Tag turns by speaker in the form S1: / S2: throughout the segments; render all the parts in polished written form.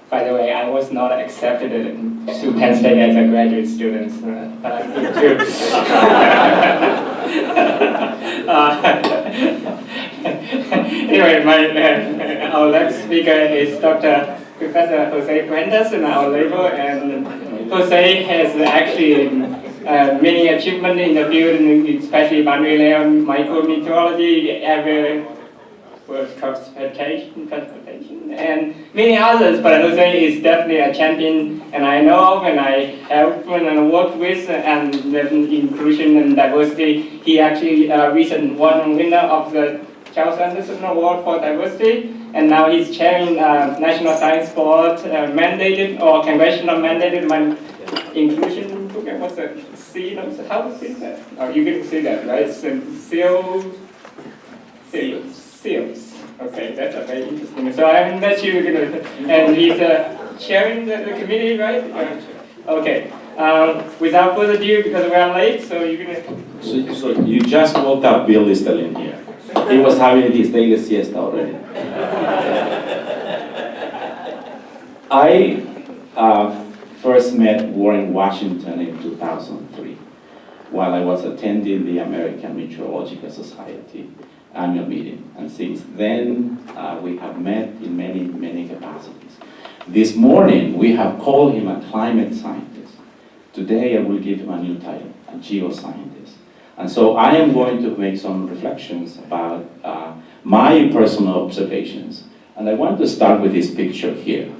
S1: By the way, I was not accepted to Penn State as a graduate student, but I'm good too. Anyway, our next speaker is Dr. Professor Jose Fuentes in our label, and Jose has actually many achievements in the field, especially boundary layer micrometeorology, transportation, and many others. But Jose is definitely a champion, and I know of, and I helped and worked with, and the inclusion and diversity. He actually recent won winner of the Charles Anderson Award for Diversity, and now he's chairing National Science Board mandated or congressional mandated inclusion program. What's the C? How to say that? Oh, you can see that, right? Seals. Okay, that's a very interesting. So I met you, and he's chairing the committee, right? Okay. Without further ado, because we are late, so you're gonna.
S2: So you just woke up Bill Listelin here. He was having his daily siesta already. I first met Warren Washington in 2003 while I was attending the American Meteorological Society annual meeting. And since then, we have met in many capacities. This morning, we have called him a climate scientist. Today, I will give him a new title, a geoscientist. And so I am going to make some reflections about my personal observations. And I want to start with this picture here.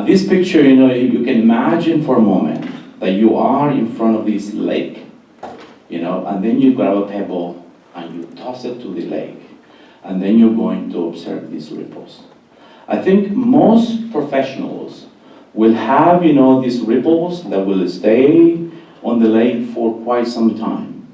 S2: This picture, you can imagine for a moment that you are in front of this lake, and then you grab a pebble and you toss it to the lake, and then you're going to observe these ripples. I think most professionals will have, these ripples that will stay on the lake for quite some time.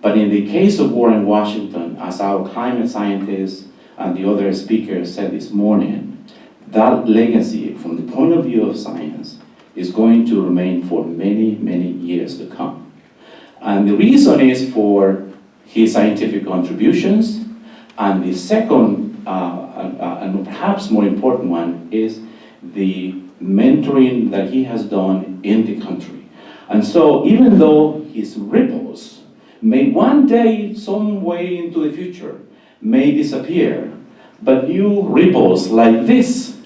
S2: But in the case of Warren Washington, as our climate scientist and the other speakers said this morning, that legacy from the point of view of science is going to remain for many years to come. And the reason is for his scientific contributions, and the second, and perhaps more important one, is the mentoring that he has done in the country. And so even though his ripples may one day, some way into the future, may disappear, but new ripples like this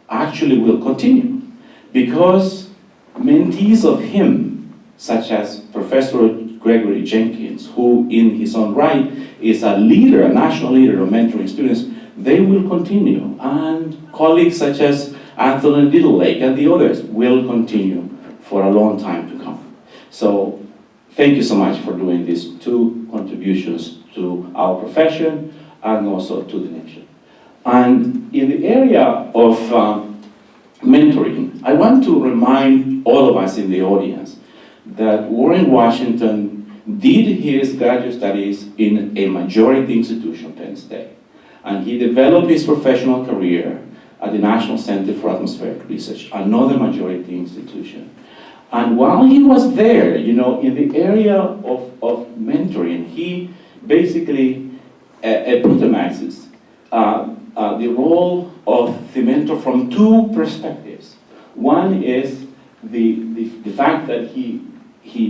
S2: actually will continue, because mentees of him, such as Professor Gregory Jenkins, who in his own right is a leader, a national leader of mentoring students, they will continue. And colleagues such as Anthony Littlelake and the others will continue for a long time to come. So thank you so much for doing these two contributions to our profession and also to the nation. And in the area of mentoring, I want to remind all of us in the audience that Warren Washington did his graduate studies in a majority institution, Penn State. And he developed his professional career at the National Center for Atmospheric Research, another majority institution. And while he was there, in the area of mentoring, he basically epitomizes the role of the mentor from two perspectives. One is the fact that he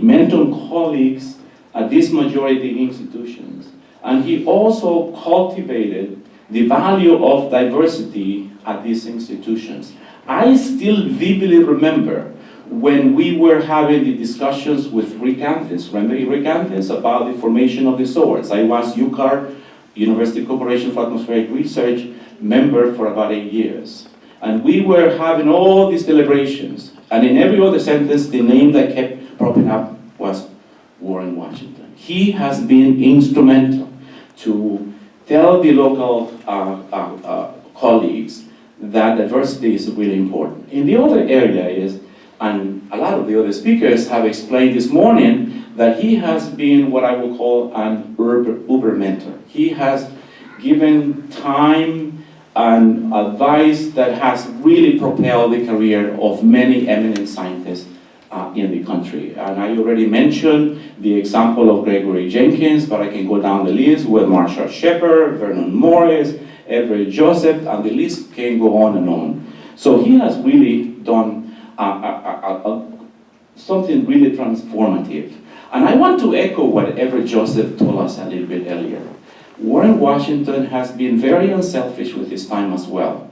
S2: mentored colleagues at these majority institutions, and he also cultivated the value of diversity at these institutions. I still vividly remember when we were having the discussions with Rick Anthens, remember Rick Anthens, about the formation of the SOARs. I was UCAR, University Corporation for Atmospheric Research, member for about 8 years. And we were having all these deliberations, and in every other sentence, the name that kept popping up was Warren Washington. He has been instrumental to tell the local colleagues that diversity is really important. In the other area is, and a lot of the other speakers have explained this morning, that he has been what I will call an Uber mentor. He has given time and advice that has really propelled the career of many eminent scientists in the country. And I already mentioned the example of Gregory Jenkins, but I can go down the list with Marshall Shepard, Vernon Morris, Everett Joseph, and the list can go on and on. So he has really done something really transformative. And I want to echo what Everett Joseph told us a little bit earlier. Warren Washington has been very unselfish with his time as well.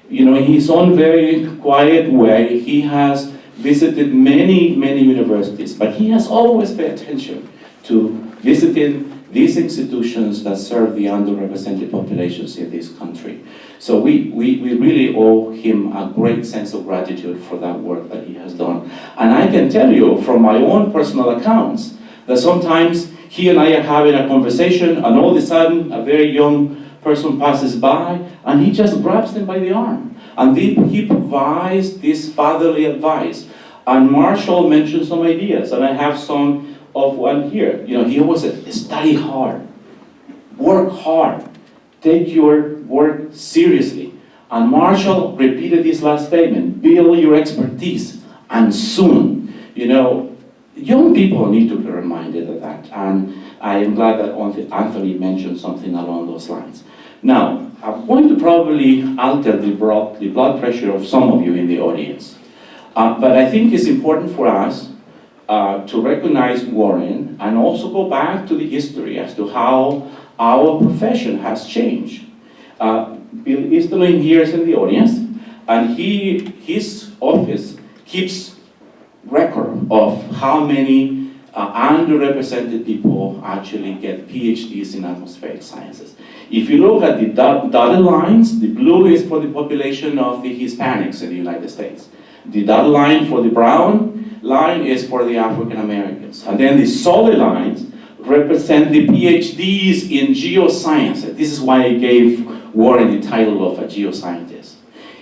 S2: You know, in his own very quiet way, he has visited many, many universities, but he has always paid attention to visiting these institutions that serve the underrepresented populations in this country. So we really owe him a great sense of gratitude for that work that he has done. And I can tell you from my own personal accounts that sometimes he and I are having a conversation and all of a sudden a very young person passes by and he just grabs them by the arm. And he provides this fatherly advice. And Marshall mentioned some ideas, and I have some of one here. You know, he always said, study hard, work hard, take your work seriously. And Marshall repeated this last statement, build your expertise, and soon. You know, young people need to be reminded of that, and I am glad that Anthony mentioned something along those lines. Now, I'm going to probably alter the blood pressure of some of you in the audience, but I think it's important for us to recognize Warren and also go back to the history as to how our profession has changed. Bill Easterling here is in the audience, and his office keeps record of how many underrepresented people actually get PhDs in atmospheric sciences. If you look at the dotted lines, the blue is for the population of the Hispanics in the United States. The dotted line for the brown line is for the African Americans. And then the solid lines represent the PhDs in geoscience. This is why I gave Warren the title of a geoscientist.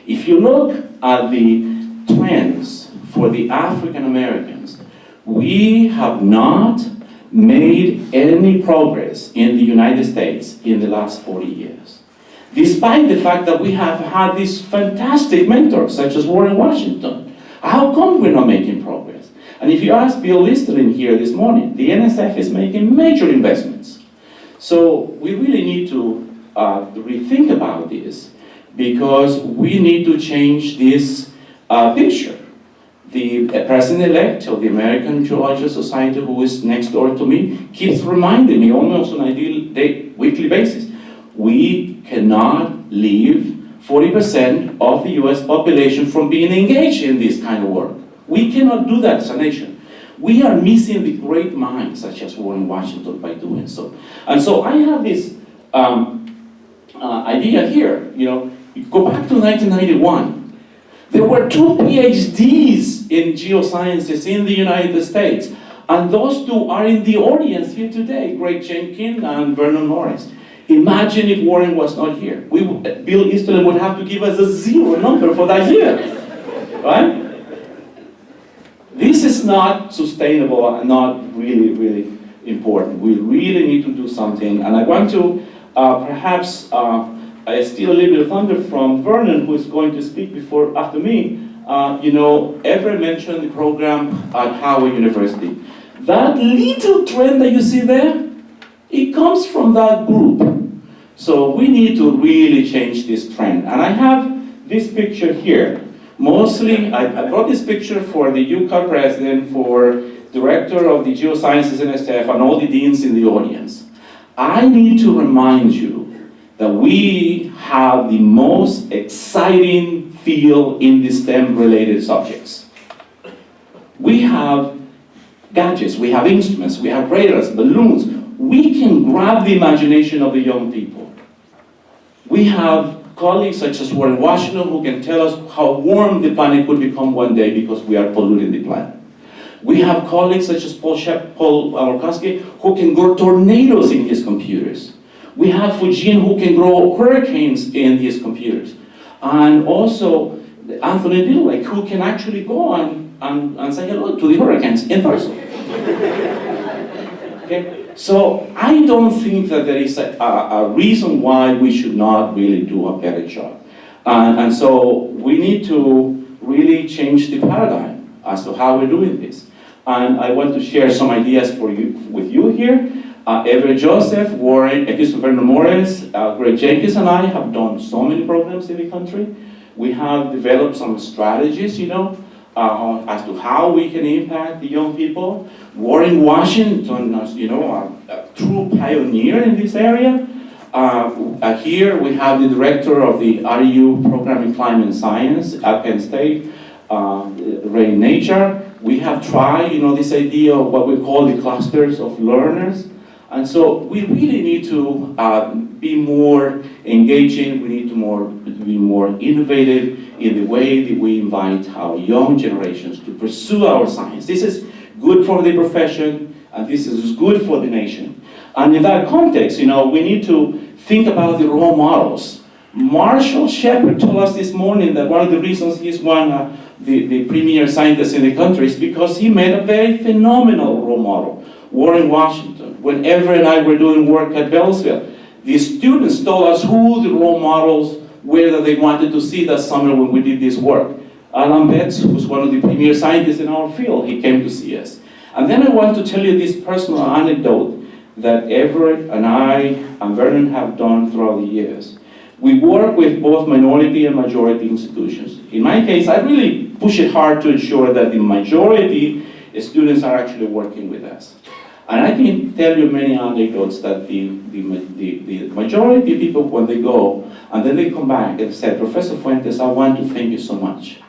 S2: If you look at the trends for the African Americans, we have not made any progress in the United States in the last 40 years. Despite the fact that we have had these fantastic mentors, such as Warren Washington. How come we're not making progress? And if you ask Bill Listerlin here this morning, the NSF is making major investments. So we really need to rethink about this, because we need to change this picture. The president-elect of the American Geological Society, who is next door to me, keeps reminding me almost on a weekly basis, we cannot leave 40% of the US population from being engaged in this kind of work. We cannot do that as a nation. We are missing the great minds such as Warren Washington by doing so. And so I have this idea here, you know, go back to 1991. There were 2 PhDs in geosciences in the United States, and those 2 are in the audience here today, Greg Jenkins and Vernon Morris. Imagine if Warren was not here. Bill Easterlin would have to give us a 0 number for that year, right? This is not sustainable and not really, really important. We really need to do something, and I want to perhaps I steal a little bit of thunder from Vernon, who is going to speak after me. You know, Everett mentioned the program at Howard University. That little trend that you see there, it comes from that group. So we need to really change this trend. And I have this picture here. Mostly, I brought this picture for the UCA president, for director of the geosciences NSF, and all the deans in the audience. I need to remind you that we have the most exciting field in the STEM-related subjects. We have gadgets, we have instruments, we have radars, balloons. We can grab the imagination of the young people. We have colleagues such as Warren Washington who can tell us how warm the planet could become one day because we are polluting the planet. We have colleagues such as Paul Orkowski who can grow tornadoes in his computers. We have Fujin who can grow hurricanes in his computers. And also Anthony Dillwake who can actually go and say hello to the hurricanes in person. Okay? So I don't think that there is a reason why we should not really do a better job. And so we need to really change the paradigm as to how we're doing this. And I want to share some ideas with you here. Everett Joseph, Vernon Morris, Greg Jenkins and I have done so many programs in the country. We have developed some strategies, as to how we can impact the young people. Warren Washington, as you know, a true pioneer in this area. Here we have the director of the RU program in climate science at Penn State, Ray Nature. We have tried, this idea of what we call the clusters of learners. And so we really need to be more engaging, we need to be more innovative in the way that we invite our young generations to pursue our science. This is good for the profession, and this is good for the nation. And in that context, we need to think about the role models. Marshall Shepard told us this morning that one of the reasons he's one of the premier scientists in the country is because he made a very phenomenal role model, Warren Washington. When Everett and I were doing work at Bellsville, the students told us who the role models were that they wanted to see that summer when we did this work. Alan Betts, who's one of the premier scientists in our field, he came to see us. And then I want to tell you this personal anecdote that Everett and I and Vernon have done throughout the years. We work with both minority and majority institutions. In my case, I really push it hard to ensure that the majority students are actually working with us. And I can tell you many anecdotes that the majority of people, when they go, and then they come back and say, Professor Fuentes, I want to thank you so much,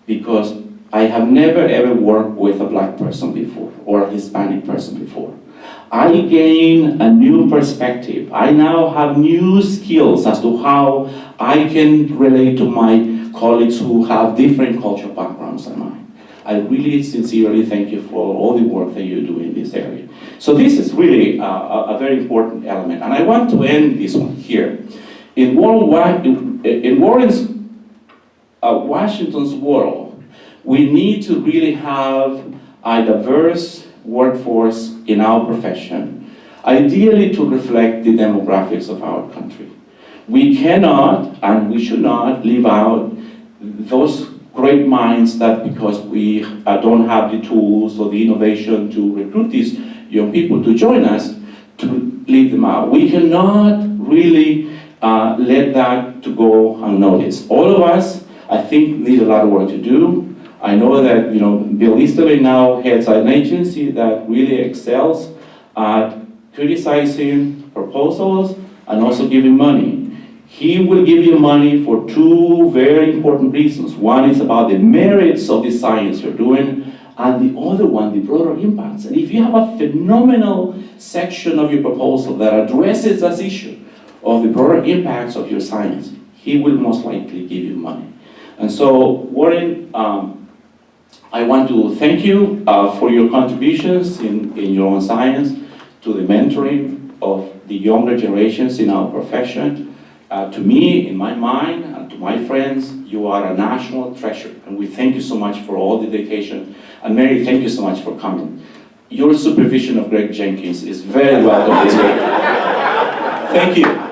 S2: because I have never ever worked with a black person before, or a Hispanic person before. I gain a new perspective. I now have new skills as to how I can relate to my colleagues who have different cultural backgrounds than mine. I really sincerely thank you for all the work that you do in this area. So this is really a very important element. And I want to end this one here. In Warren's Washington's world, we need to really have a diverse workforce in our profession, ideally to reflect the demographics of our country. We cannot and we should not leave out those great minds that because we don't have the tools or the innovation to recruit these young people to join us, to leave them out. We cannot really let that to go unnoticed. All of us, I think, need a lot of work to do. I know that Bill Easterly now heads an agency that really excels at criticizing proposals and also giving money. He will give you money for two very important reasons. One is about the merits of the science you're doing, and the other one, the broader impacts. And if you have a phenomenal section of your proposal that addresses this issue of the broader impacts of your science, he will most likely give you money. And so, Warren, I want to thank you for your contributions in your own science, to the mentoring of the younger generations in our profession. To me, in my mind, and to my friends, you are a national treasure, and we thank you so much for all the dedication. And Mary, thank you so much for coming. Your supervision of Greg Jenkins is very welcome. Thank you.